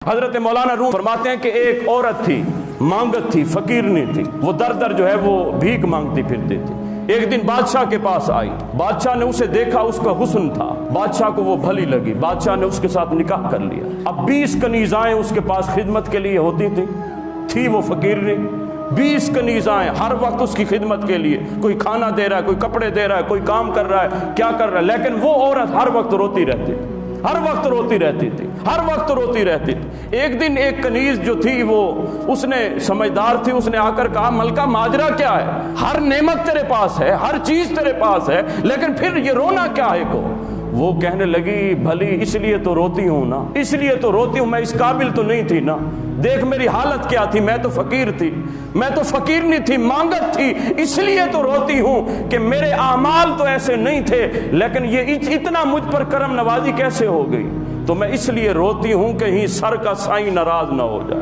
حضرت مولانا روم فرماتے ہیں کہ ایک عورت تھی، مانگت تھی، فقیرنی تھی، وہ در در جو ہے وہ بھیک مانگتی پھرتی تھی۔ ایک دن بادشاہ کے پاس آئی، بادشاہ نے اسے دیکھا، اس کا حسن تھا، بادشاہ کو وہ بھلی لگی، بادشاہ نے اس کے ساتھ نکاح کر لیا۔ اب 20 کنیزائیں اس کے پاس خدمت کے لیے ہوتی تھی وہ فقیرنی، 20 کنیزائیں ہر وقت اس کی خدمت کے لیے، کوئی کھانا دے رہا ہے، کوئی کپڑے دے رہا ہے، کوئی کام کر رہا ہے، کیا کر رہا ہے، لیکن وہ عورت ہر وقت روتی رہتی تھی، ہر وقت روتی رہتی تھی، ہر وقت روتی رہتی تھی۔ ایک دن ایک کنیز جو تھی وہ اس نے سمجھدار تھی، اس نے آ کر کہا ملکہ ماجرا کیا ہے، ہر نعمت تیرے پاس ہے، ہر چیز تیرے پاس ہے، لیکن پھر یہ رونا کیا ہے کو؟ وہ کہنے لگی بھلی اس لیے تو روتی ہوں نا، اس لیے تو روتی ہوں، میں اس قابل تو نہیں تھی نا، دیکھ میری حالت کیا تھی، میں تو فقیر تھی، میں تو فقیرنی تھی، مانگت تھی، اس لیے تو روتی ہوں کہ میرے اعمال تو ایسے نہیں تھے، لیکن یہ اتنا مجھ پر کرم نوازی کیسے ہو گئی، تو میں اس لیے روتی ہوں کہیں سر کا سائیں ناراض نہ ہو جائے۔